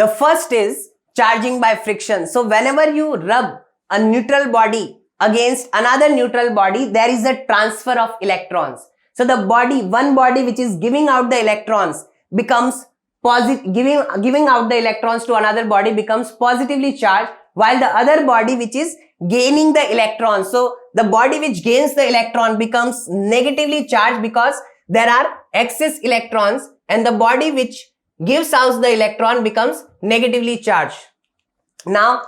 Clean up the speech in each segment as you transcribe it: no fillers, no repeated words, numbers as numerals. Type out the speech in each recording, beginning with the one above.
The first is charging by friction. So whenever you rub a neutral body against another neutral body, there is a transfer of electrons. So the body, one body which is giving out the electrons becomes positive, giving out the electrons to another body becomes positively charged, while the other body which is gaining the electrons, so the body which gains the electron becomes negatively charged because there are excess electrons, and the body which gives out the electron becomes negatively charged. Now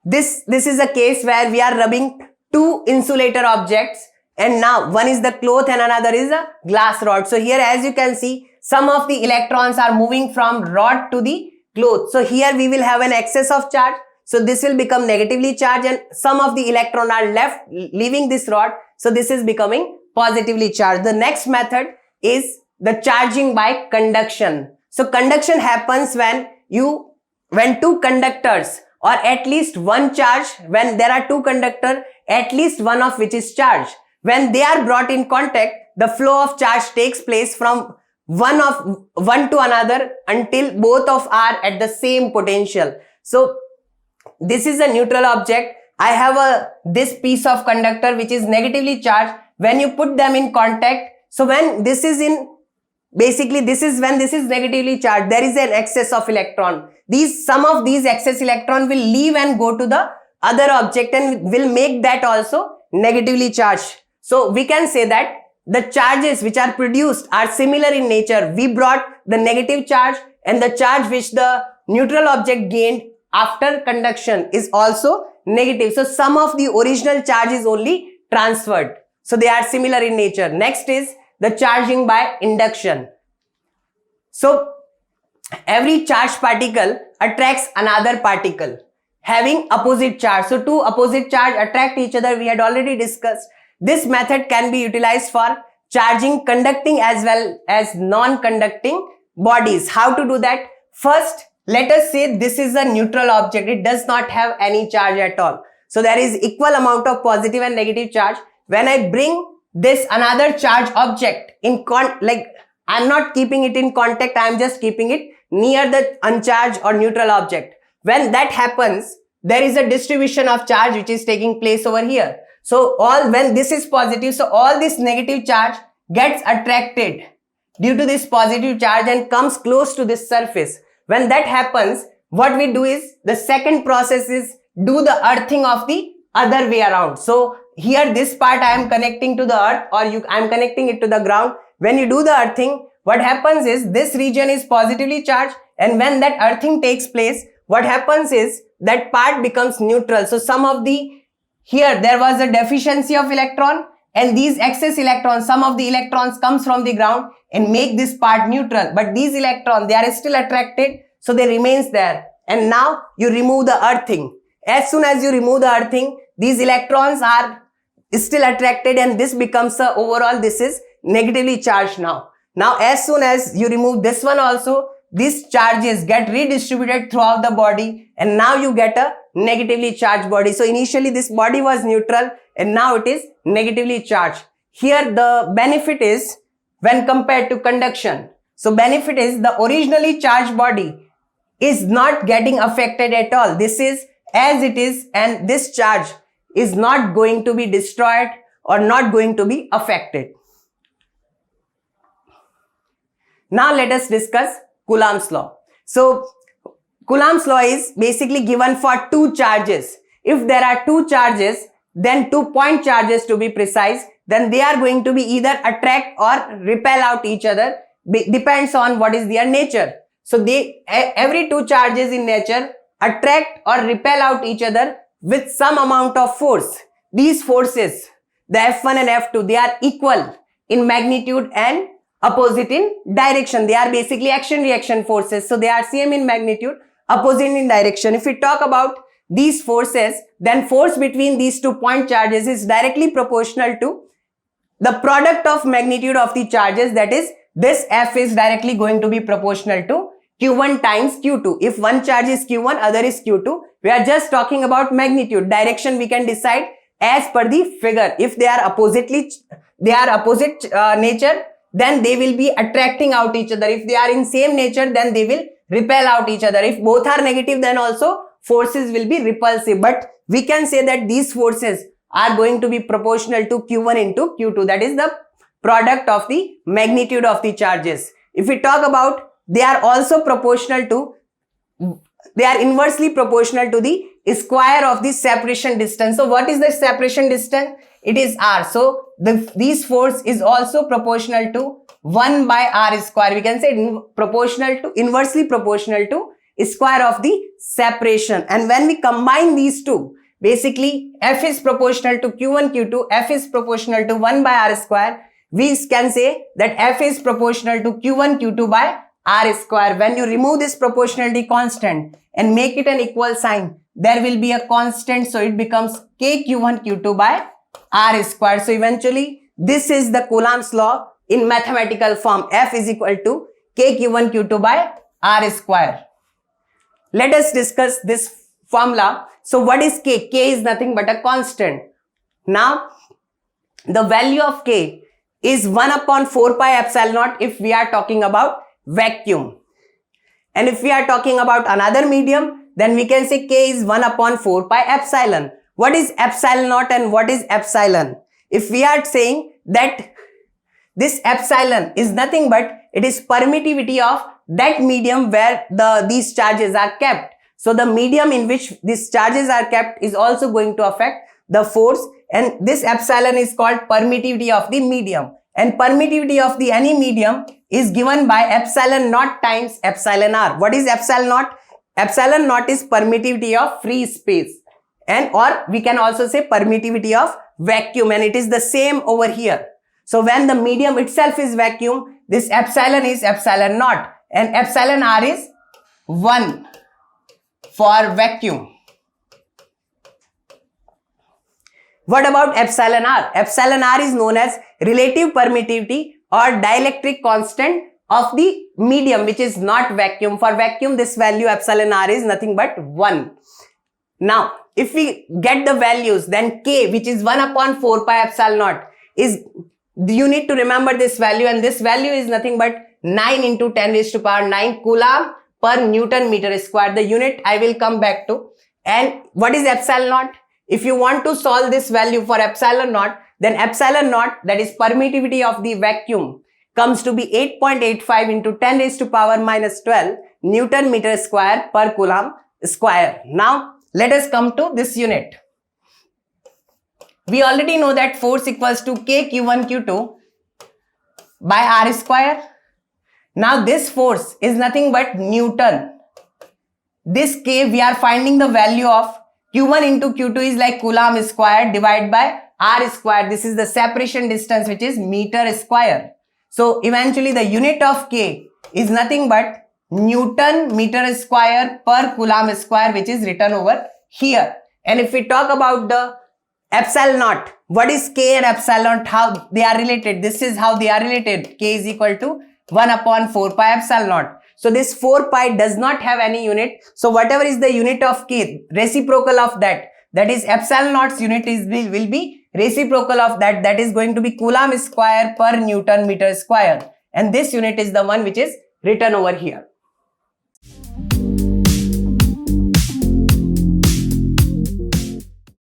this is a case where we are rubbing two insulator objects, and now one is the cloth and another is a glass rod. So here, as you can see, some of the electrons are moving from rod to the cloth. So here we will have an excess of charge. So this will become negatively charged, and some of the electrons are left leaving this rod. So this is becoming positively charged. The next method is the charging by conduction. So conduction happens when two conductors, or at least one charge, when there are two conductors, at least one of which is charged. When they are brought in contact, the flow of charge takes place from one to another until both of are at the same potential. So this is a neutral object. I have this piece of conductor which is negatively charged. When you put them in contact, so when this is when this is negatively charged, there is an excess of electron. Some of these excess electron will leave and go to the other object and will make that also negatively charged. So we can say that the charges which are produced are similar in nature. We brought the negative charge, and the charge which the neutral object gained after conduction is also negative. So some of the original charge is only transferred. So they are similar in nature. Next is the charging by induction. So every charged particle attracts another particle having opposite charge. So two opposite charge attract each other. We had already discussed. This method can be utilized for charging conducting as well as non-conducting bodies. How to do that? First, let us say this is a neutral object. It does not have any charge at all. So there is equal amount of positive and negative charge. When I bring this another charge object I'm not keeping it in contact, I am just keeping it near the uncharged or neutral object. When that happens, there is a distribution of charge which is taking place over here. So when this is positive, so all this negative charge gets attracted due to this positive charge and comes close to this surface. When that happens, what we do is, the second process is do the earthing of the other way around. So here this part I am connecting to the earth, or I am connecting it to the ground. When you do the earthing, what happens is this region is positively charged, and when that earthing takes place, what happens is that part becomes neutral. So here there was a deficiency of electron, and these excess electrons, some of the electrons comes from the ground and make this part neutral. But these electrons, they are still attracted, so they remains there. And now you remove the earthing. As soon as you remove the earthing, these electrons are still attracted, and this becomes overall, this is negatively charged now. Now as soon as you remove this one also, these charges get redistributed throughout the body, and now you get a negatively charged body. So initially this body was neutral, and now it is negatively charged. Here the benefit is when compared to conduction. So benefit is the originally charged body is not getting affected at all. This is as it is, and this charge is not going to be destroyed or not going to be affected. Now let us discuss Coulomb's law. So Coulomb's law is basically given for two charges. If there are two charges, then 2 point charges to be precise, then they are going to be either attract or repel out each other. Depends on what is their nature. So every two charges in nature attract or repel out each other with some amount of force. These forces, the F1 and F2, they are equal in magnitude and opposite in direction. They are basically action-reaction forces. So they are same in magnitude, opposite in direction. If we talk about these forces, then force between these 2 point charges is directly proportional to the product of magnitude of the charges. That is, this F is directly going to be proportional to Q1 times Q2. If one charge is Q1, other is Q2. We are just talking about magnitude. Direction we can decide as per the figure. If they are opposite nature, then they will be attracting out each other. If they are in same nature, then they will repel out each other. If both are negative, then also forces will be repulsive. But we can say that these forces are going to be proportional to Q1 into Q2. That is the product of the magnitude of the charges. If we talk about, they are also proportional to, they are inversely proportional to the square of the separation distance. So what is the separation distance? It is r. So this force is also proportional to 1 by r square. We can say inversely proportional to square of the separation. And when we combine these two, basically F is proportional to Q1, Q2, F is proportional to 1 by r square. We can say that F is proportional to Q1, Q2 by r square. When you remove this proportionality constant and make it an equal sign, there will be a constant. So it becomes K Q1, Q2 by r square. So eventually this is the Coulomb's law in mathematical form. F is equal to K Q1, Q2 by r square. Let us discuss this formula. So what is K? K is nothing but a constant. Now the value of K is 1 upon 4 pi epsilon naught if we are talking about vacuum. And if we are talking about another medium, then we can say K is 1 upon 4 pi epsilon. What is epsilon naught and what is epsilon? If we are saying that this epsilon is nothing but it is permittivity of that medium where these charges are kept. So the medium in which these charges are kept is also going to affect the force, and this epsilon is called permittivity of the medium. And permittivity of the any medium is given by epsilon naught times epsilon r. What is epsilon naught? Epsilon naught is permittivity of free space, and or we can also say permittivity of vacuum, and it is the same over here. So when the medium itself is vacuum, this epsilon is epsilon naught and epsilon r is 1 for vacuum. What about epsilon r? Epsilon r is known as relative permittivity or dielectric constant of the medium which is not vacuum. For vacuum, this value epsilon r is nothing but 1. Now, if we get the values, then K, which is 1 upon 4 pi epsilon naught, is, you need to remember this value, and this value is nothing but 9 into 10 raised to power 9 Coulomb per Newton meter square. The unit I will come back to. And what is epsilon naught? If you want to solve this value for epsilon naught, then epsilon naught, that is permittivity of the vacuum, comes to be 8.85 into 10 raised to power minus 12 Newton meter square per Coulomb square. Now, let us come to this unit. We already know that force equals to K Q1 Q2 by r square. Now, this force is nothing but Newton. This K, we are finding the value of Q1 into Q2 is like Coulomb square divided by r square. This is the separation distance, which is meter square. So eventually the unit of K is nothing but Newton meter square per Coulomb square, which is written over here. And if we talk about the epsilon naught, what is K and epsilon naught, how they are related? This is how they are related. K is equal to 1 upon 4 pi epsilon naught. So this 4 pi does not have any unit. So whatever is the unit of K, reciprocal of that is epsilon naught's unit will be reciprocal of that. That is going to be Coulomb square per Newton meter square. And this unit is the one which is written over here.